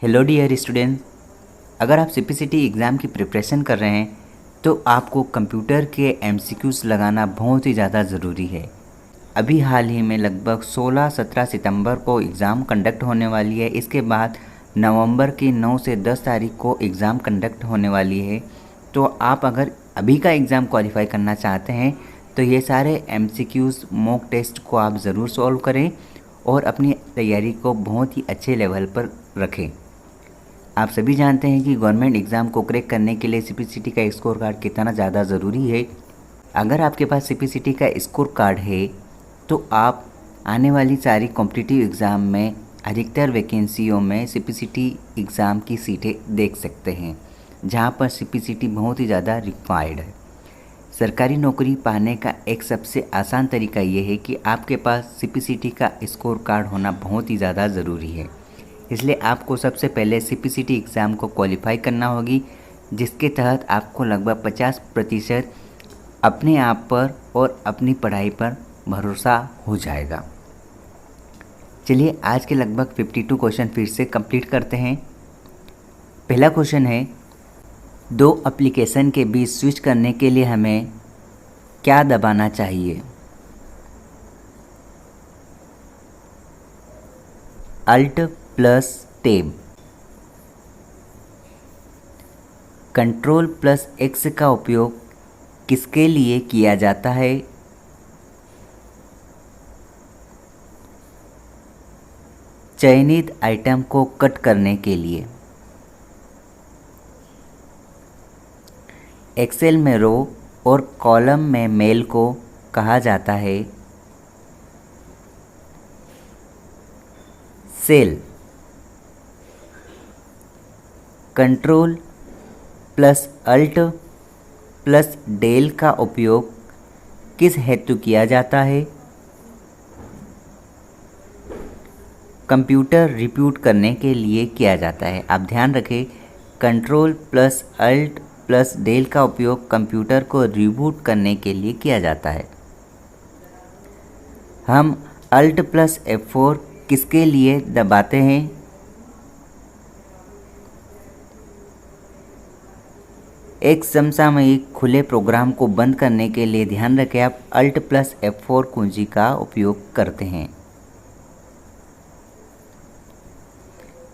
Hello dear student, अगर आप CPCT exam की प्रिपरेशन कर रहे हैं तो आपको कंप्यूटर के एमसीक्यूज़ लगाना बहुत ही ज़्यादा ज़रूरी है। अभी हाल ही में लगभग 16-17 सितंबर को एग्ज़ाम कंडक्ट होने वाली है। इसके बाद नवंबर की 9 से 10 तारीख को एग्ज़ाम कंडक्ट होने वाली है। तो आप अगर अभी का एग्ज़ाम क्वालिफाई करना चाहते हैं तो ये सारे एमसीक्यूज़ मॉक टेस्ट को आप ज़रूर सॉल्व करें और अपनी तैयारी को बहुत ही अच्छे लेवल पर रखें। आप सभी जानते हैं कि गवर्नमेंट एग्ज़ाम को क्रैक करने के लिए सीपीसीटी का स्कोर कार्ड कितना ज़्यादा ज़रूरी है। अगर आपके पास सीपीसीटी का स्कोर कार्ड है तो आप आने वाली सारी कॉम्पिटिटिव एग्ज़ाम में अधिकतर वैकेंसियों में सीपीसीटी एग्ज़ाम की सीटें देख सकते हैं, जहां पर सीपीसीटी बहुत ही ज़्यादा रिक्वायर्ड है। सरकारी नौकरी पाने का एक सबसे आसान तरीका ये है कि आपके पास सीपीसीटी का स्कोर कार्ड होना बहुत ही ज़्यादा ज़रूरी है। इसलिए आपको सबसे पहले सीपीसीटी एग्ज़ाम को क्वालिफाई करना होगी, जिसके तहत आपको लगभग 50% अपने आप पर और अपनी पढ़ाई पर भरोसा हो जाएगा। चलिए आज के लगभग 52 क्वेश्चन फिर से कंप्लीट करते हैं। पहला क्वेश्चन है, दो एप्लीकेशन के बीच स्विच करने के लिए हमें क्या दबाना चाहिए? Alt plus tab. Control plus X का उपयोग किसके लिए किया जाता है? चयनित आइटम को कट करने के लिए। एक्सेल में रो और कॉलम में मेल को कहा जाता है cell. Control plus alt plus del का उपयोग किस हेतु किया जाता है? कंप्यूटर रिबूट करने के लिए किया जाता है। आप ध्यान रखें, control plus alt plus del का उपयोग कंप्यूटर को रिबूट करने के लिए किया जाता है। हम अल्ट प्लस F4 किसके लिए दबाते हैं? एक समसामयिक खुले प्रोग्राम को बंद करने के लिए ध्यान रखें, आप अल्ट प्लस F4 कुंजी का उपयोग करते हैं।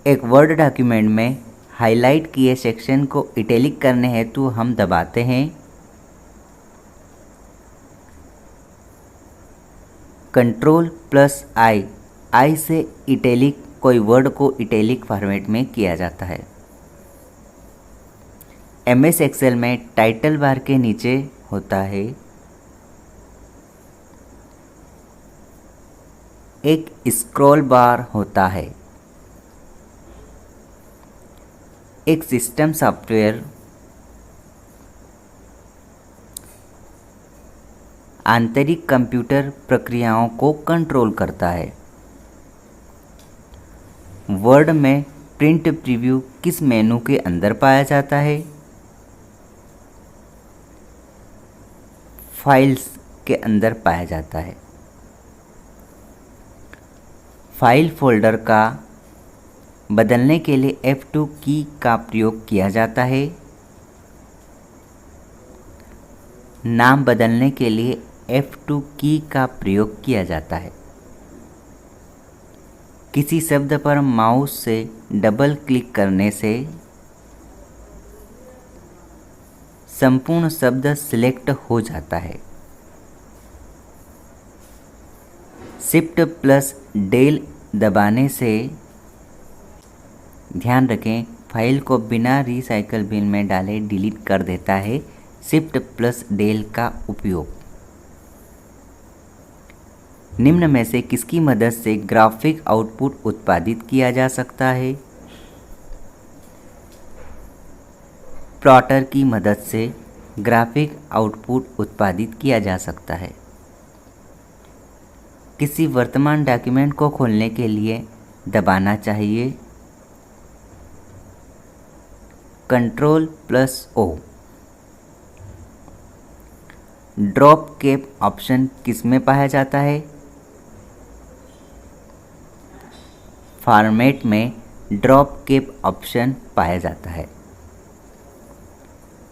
एक वर्ड डॉक्यूमेंट में हाईलाइट किए सेक्शन को इटैलिक करने हेतु हम दबाते हैं कंट्रोल प्लस आई से इटैलिक कोई वर्ड को इटैलिक फॉर्मेट में किया जाता है। एमएस एक्सेल में टाइटल बार के नीचे होता है एक स्क्रॉल बार होता है। एक सिस्टम सॉफ्टवेयर आंतरिक कंप्यूटर प्रक्रियाओं को कंट्रोल करता है। वर्ड में प्रिंट प्रीव्यू किस मेनू के अंदर पाया जाता है? फाइल्स के अंदर पाया जाता है। फाइल फोल्डर का बदलने के लिए F2 की का प्रयोग किया जाता है। नाम बदलने के लिए F2 की का प्रयोग किया जाता है। किसी शब्द पर माउस से डबल क्लिक करने से संपूर्ण शब्द सिलेक्ट हो जाता है। शिफ्ट प्लस डेल दबाने से, ध्यान रखें, फाइल को बिना रिसाइकल बिन में डाले डिलीट कर देता है शिफ्ट प्लस डेल का उपयोग। निम्न में से किसकी मदद से ग्राफिक आउटपुट उत्पादित किया जा सकता है? प्लॉटर की मदद से ग्राफिक आउटपुट उत्पादित किया जा सकता है। किसी वर्तमान डॉक्यूमेंट को खोलने के लिए दबाना चाहिए control plus O। Drop cap option किस में पाया जाता है? फॉर्मेट में ड्रॉप कैप ऑप्शन पाया जाता है।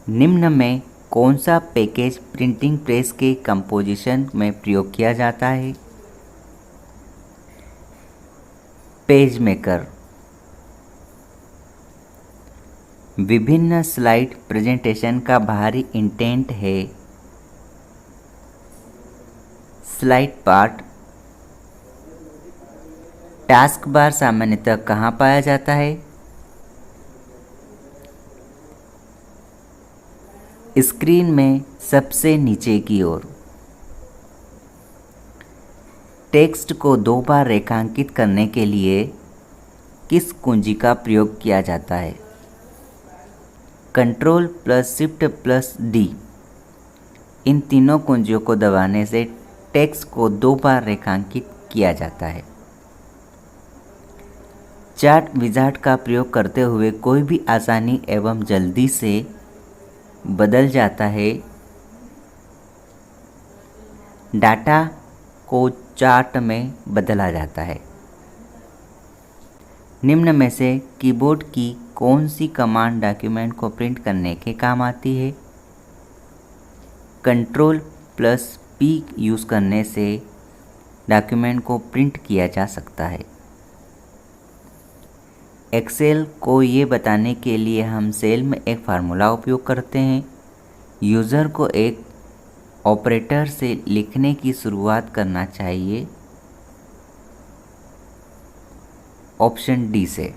निम्न में कौन सा पैकेज प्रिंटिंग प्रेस के कंपोजिशन में प्रयोग किया जाता है? Page maker. विभिन्न स्लाइड प्रेजेंटेशन का बाहरी इंटेंट है स्लाइड पार्ट। टास्क बार सामान्यतः कहाँ पाया जाता है? स्क्रीन में सबसे नीचे की ओर। टेक्स्ट को 2 बार रेखांकित करने के लिए किस कुंजी का प्रयोग किया जाता है? Control plus shift plus D. इन तीनों कुंजियों को दबाने से टेक्स्ट को 2 बार रेखांकित किया जाता है। चार्ट विजार्ड का प्रयोग करते हुए कोई भी आसानी एवं जल्दी से बदल जाता है। डाटा को चार्ट में बदला जाता है। निम्न में से कीबोर्ड की कौन सी कमांड डॉक्यूमेंट को प्रिंट करने के काम आती है? कंट्रोल प्लस पी यूज़ करने से डॉक्यूमेंट को प्रिंट किया जा सकता है। एक्सेल को ये बताने के लिए हम सेल में एक फार्मूला उपयोग करते हैं। यूज़र को एक ऑपरेटर से लिखने की शुरुआत करना चाहिए। ऑप्शन डी से।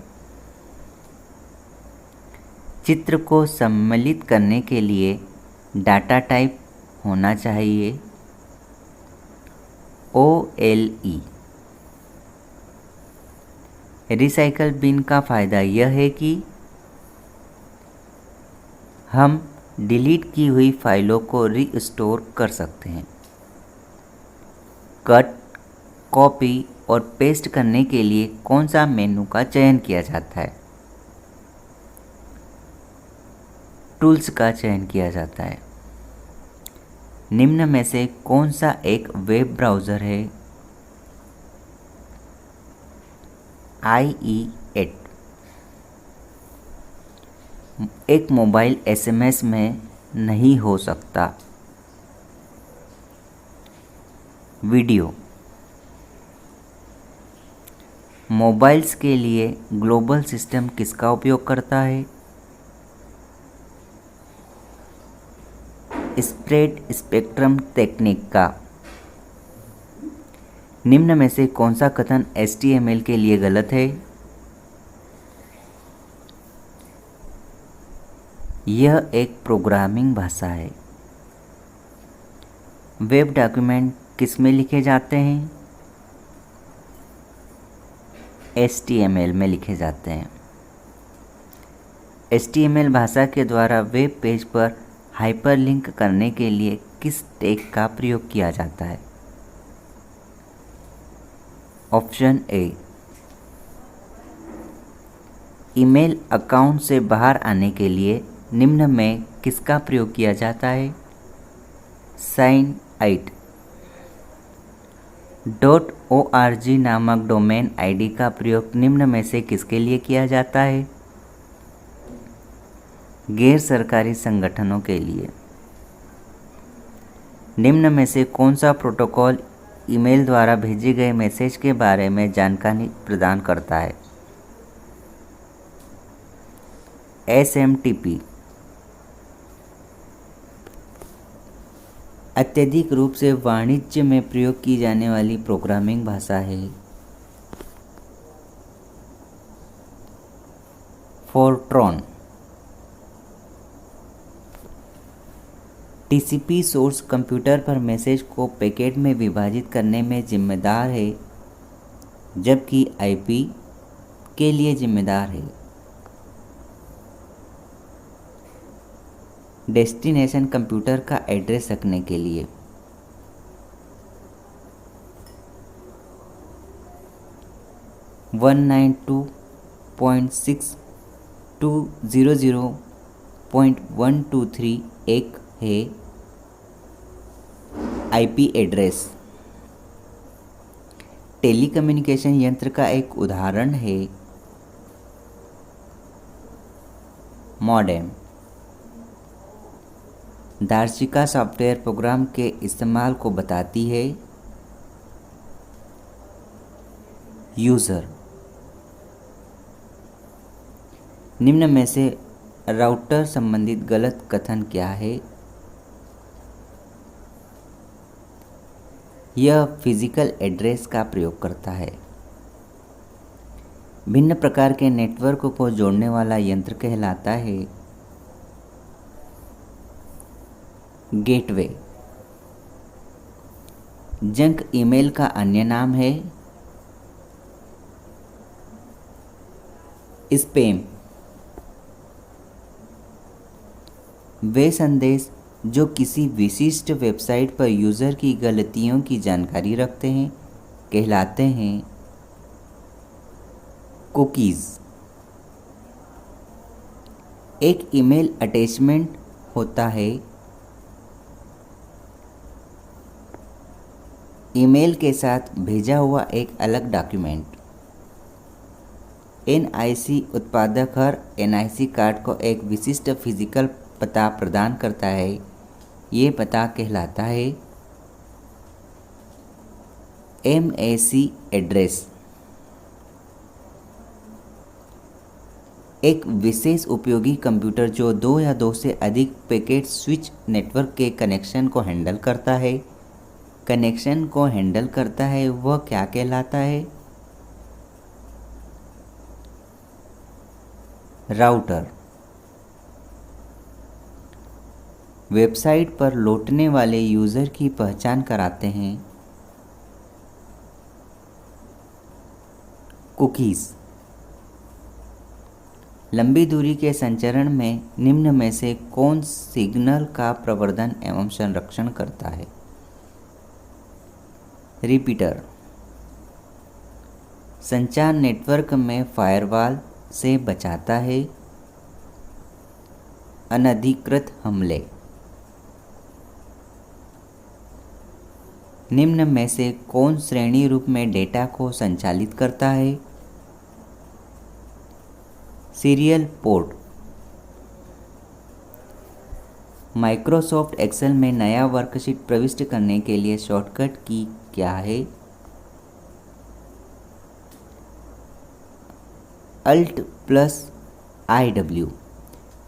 चित्र को सम्मिलित करने के लिए डाटा टाइप होना चाहिए OLE। रिसाइकल बिन का फ़ायदा यह है कि हम डिलीट की हुई फाइलों को रीस्टोर कर सकते हैं। कट, कॉपी और पेस्ट करने के लिए कौन सा मेनू का चयन किया जाता है? टूल्स का चयन किया जाता है। निम्न में से कौन सा एक वेब ब्राउज़र है? IE8। एक मोबाइल SMS में नहीं हो सकता। वीडियो। मोबाइल्स के लिए ग्लोबल सिस्टम किसका उपयोग करता है? स्प्रेड स्पेक्ट्रम टेक्निक का। निम्न में से कौन सा कथन HTML के लिए गलत है? यह एक प्रोग्रामिंग भाषा है। वेब डॉक्यूमेंट किस में लिखे जाते हैं? HTML में लिखे जाते हैं। HTML भाषा के द्वारा वेब पेज पर हाइपरलिंक करने के लिए किस टैग का प्रयोग किया जाता है? Option A. ईमेल अकाउंट से बाहर आने के लिए निम्न में किसका प्रयोग किया जाता है? साइन आइट। .org नामक डोमेन आईडी का प्रयोग निम्न में से किसके लिए किया जाता है? गैर सरकारी संगठनों के लिए। निम्न में से कौन सा प्रोटोकॉल ईमेल द्वारा भेजे गए मैसेज के बारे में जानकारी प्रदान करता है? SMTP। अत्यधिक रूप से वाणिज्य में प्रयोग की जाने वाली प्रोग्रामिंग भाषा है फोर्ट्रॉन। TCP सोर्स कंप्यूटर पर मैसेज को पैकेट में विभाजित करने में जिम्मेदार है, जबकि IP के लिए जिम्मेदार है। डेस्टिनेशन कंप्यूटर का एड्रेस रखने के लिए। 192.6.200.123 एक है IP एड्रेस। टेलीकम्युनिकेशन यंत्र का एक उदाहरण है मॉडेम। दार्शिका सॉफ्टवेयर प्रोग्राम के इस्तेमाल को बताती है। यूज़र। निम्न में से राउटर संबंधित गलत कथन क्या है? यह फिजिकल एड्रेस का प्रयोग करता है। भिन्न प्रकार के नेटवर्क को जोड़ने वाला यंत्र कहलाता है गेटवे। जंक ईमेल का अन्य नाम है स्पैम। वे संदेश जो किसी विशिष्ट वेबसाइट पर यूज़र की गलतियों की जानकारी रखते हैं कहलाते हैं कुकीज़। एक ईमेल अटैचमेंट होता है ईमेल के साथ भेजा हुआ एक अलग डॉक्यूमेंट। NIC उत्पादक हर NIC कार्ड को एक विशिष्ट फिजिकल पता प्रदान करता है। ये पता कहलाता है MAC एड्रेस। एक विशेष उपयोगी कंप्यूटर जो 2 या 2 से अधिक पैकेट स्विच नेटवर्क के कनेक्शन को हैंडल करता है वह क्या कहलाता है? राउटर। वेबसाइट पर लौटने वाले यूज़र की पहचान कराते हैं कुकीज़। लंबी दूरी के संचरण में निम्न में से कौन सिग्नल का प्रवर्धन एवं संरक्षण करता है? रिपीटर। संचार नेटवर्क में फायरवॉल से बचाता है अनधिकृत हमले। निम्न में से कौन श्रेणी रूप में डेटा को संचालित करता है? Serial port. माइक्रोसॉफ्ट एक्सेल में नया वर्कशीट प्रविष्ट करने के लिए शॉर्टकट की क्या है? Alt+IW।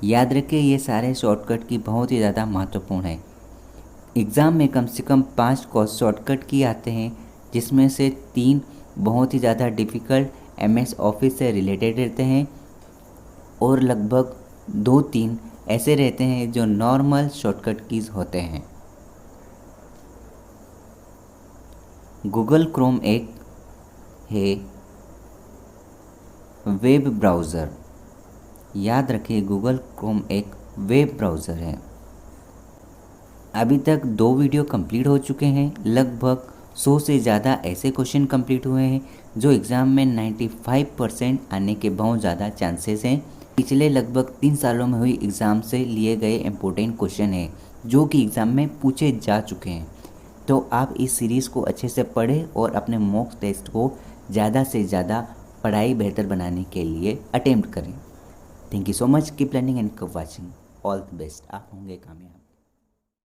याद रखें ये सारे शॉर्टकट की बहुत ही ज़्यादा महत्वपूर्ण है। एग्ज़ाम में कम से कम 5 शॉर्टकट की आते हैं जिसमें से 3 बहुत ही ज़्यादा डिफ़िकल्ट MS ऑफिस से रिलेटेड रहते हैं और लगभग 2-3 ऐसे रहते हैं जो नॉर्मल शॉर्टकट कीज़ होते हैं। गूगल क्रोम एक है वेब ब्राउज़र। याद रखिए गूगल क्रोम एक वेब ब्राउज़र है। अभी तक 2 वीडियो कंप्लीट हो चुके हैं। लगभग 100 से ज़्यादा ऐसे क्वेश्चन कंप्लीट हुए हैं जो एग्ज़ाम में 95% आने के बहुत ज़्यादा चांसेस हैं। पिछले लगभग 3 सालों में हुई एग्ज़ाम से लिए गए इम्पोर्टेंट क्वेश्चन हैं जो कि एग्ज़ाम में पूछे जा चुके हैं। तो आप इस सीरीज़ को अच्छे से पढ़ें और अपने मॉक टेस्ट को ज़्यादा से ज़्यादा पढ़ाई बेहतर बनाने के लिए अटेम्प्ट करें। Thank you so much. Keep learning and keep watching. All the best. आप होंगे कामयाब।